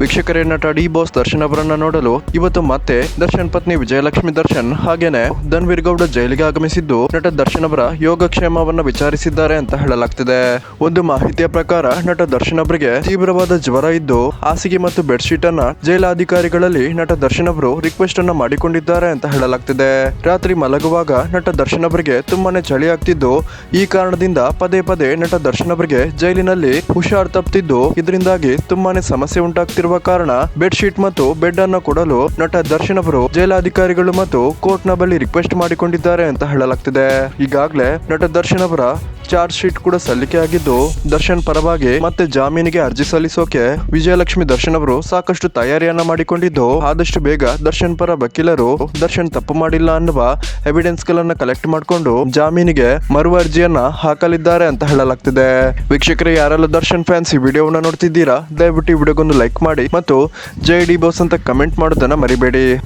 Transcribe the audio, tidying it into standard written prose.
ವೀಕ್ಷಕರೇ, ನಟ D boss Darshan ಅವರನ್ನ ನೋಡಲು ಇವತ್ತು ಮತ್ತೆ ದರ್ಶನ್ ಪತ್ನಿ ವಿಜಯಲಕ್ಷ್ಮಿ ದರ್ಶನ್ ಹಾಗೇನೆ ಧನ್ವೀರ್ ಗೌಡ ಜೈಲಿಗೆ ಆಗಮಿಸಿದ್ದು ನಟ ದರ್ಶನ್ ಅವರ ಯೋಗಕ್ಷೇಮವನ್ನ ವಿಚಾರಿಸಿದ್ದಾರೆ ಅಂತ ಹೇಳಲಾಗ್ತಿದೆ. ಒಂದು ಮಾಹಿತಿಯ ಪ್ರಕಾರ ನಟ ದರ್ಶನ್ ಅವರಿಗೆ ತೀವ್ರವಾದ ಜ್ವರ ಇದ್ದು ಹಾಸಿಗೆ ಮತ್ತು ಬೆಡ್ಶೀಟ್ ಅನ್ನ ಜೈಲಾಧಿಕಾರಿಗಳಲ್ಲಿ ನಟ ದರ್ಶನ್ ಅವರು ರಿಕ್ವೆಸ್ಟ್ ಅನ್ನ ಮಾಡಿಕೊಂಡಿದ್ದಾರೆ ಅಂತ ಹೇಳಲಾಗ್ತಿದೆ. ರಾತ್ರಿ ಮಲಗುವಾಗ ನಟ ದರ್ಶನ್ ಅವರಿಗೆ ತುಂಬಾನೇ ಚಳಿ ಆಗ್ತಿದ್ದು ಈ ಕಾರಣದಿಂದ ಪದೇ ಪದೇ ನಟ ದರ್ಶನ್ ಅವರಿಗೆ ಜೈಲಿನಲ್ಲಿ ಹುಷಾರ್ ತಪ್ಪಿದ್ದು ಇದರಿಂದಾಗಿ ತುಂಬಾನೇ ಸಮಸ್ಯೆ ಉಂಟಾಗ್ತಿರುವ ಕಾರಣ ಬೆಡ್ಶೀಟ್ ಮತ್ತು ಬೆಡ್ ಅನ್ನು ಕೊಡಲು ನಟ ದರ್ಶನ್ ಅವರು ಜೈಲಾಧಿಕಾರಿಗಳು ಮತ್ತು ಕೋರ್ಟ್ ನ ಬಳಿ ರಿಕ್ವೆಸ್ಟ್ ಮಾಡಿಕೊಂಡಿದ್ದಾರೆ ಅಂತ ಹೇಳಲಾಗ್ತಿದೆ. ಈಗಾಗಲೇ ನಟ ದರ್ಶನ್ ಅವರ ಚಾರ್ಜ್ ಶೀಟ್ ಕೂಡ ಸಲ್ಲಿಕೆ ಆಗಿದ್ದು ದರ್ಶನ್ ಪರವಾಗಿ ಮತ್ತೆ ಜಾಮೀನಿಗೆ ಅರ್ಜಿ ಸಲ್ಲಿಸೋಕೆ ವಿಜಯಲಕ್ಷ್ಮಿ ದರ್ಶನ್ ಅವರು ಸಾಕಷ್ಟು ತಯಾರಿಯನ್ನ ಮಾಡಿಕೊಂಡಿದ್ದು ಆದಷ್ಟು ಬೇಗ ದರ್ಶನ್ ಪರ ವಕೀಲರು ದರ್ಶನ್ ತಪ್ಪು ಮಾಡಿಲ್ಲ ಅನ್ನುವ ಎವಿಡೆನ್ಸ್ ಗಳನ್ನ ಕಲೆಕ್ಟ್ ಮಾಡಿಕೊಂಡು ಜಾಮೀನಿಗೆ ಮರು ಅರ್ಜಿಯನ್ನ ಹಾಕಲಿದ್ದಾರೆ ಅಂತ ಹೇಳಲಾಗ್ತಿದೆ. ವೀಕ್ಷಕರೇ, ಯಾರೆಲ್ಲ ದರ್ಶನ್ ಫ್ಯಾನ್ಸ್ ಈ ವಿಡಿಯೋವನ್ನ ನೋಡ್ತಿದ್ದೀರಾ, ದಯವಿಟ್ಟು ಈ ವಿಡಿಯೋಗೊಂದು ಲೈಕ್ ಮಾಡಿ ಮತ್ತು ಜೈ ಡಿ ಬಾಸ್ ಅಂತ ಕಮೆಂಟ್ ಮಾಡೋದನ್ನ ಮರಿಬೇಡಿ.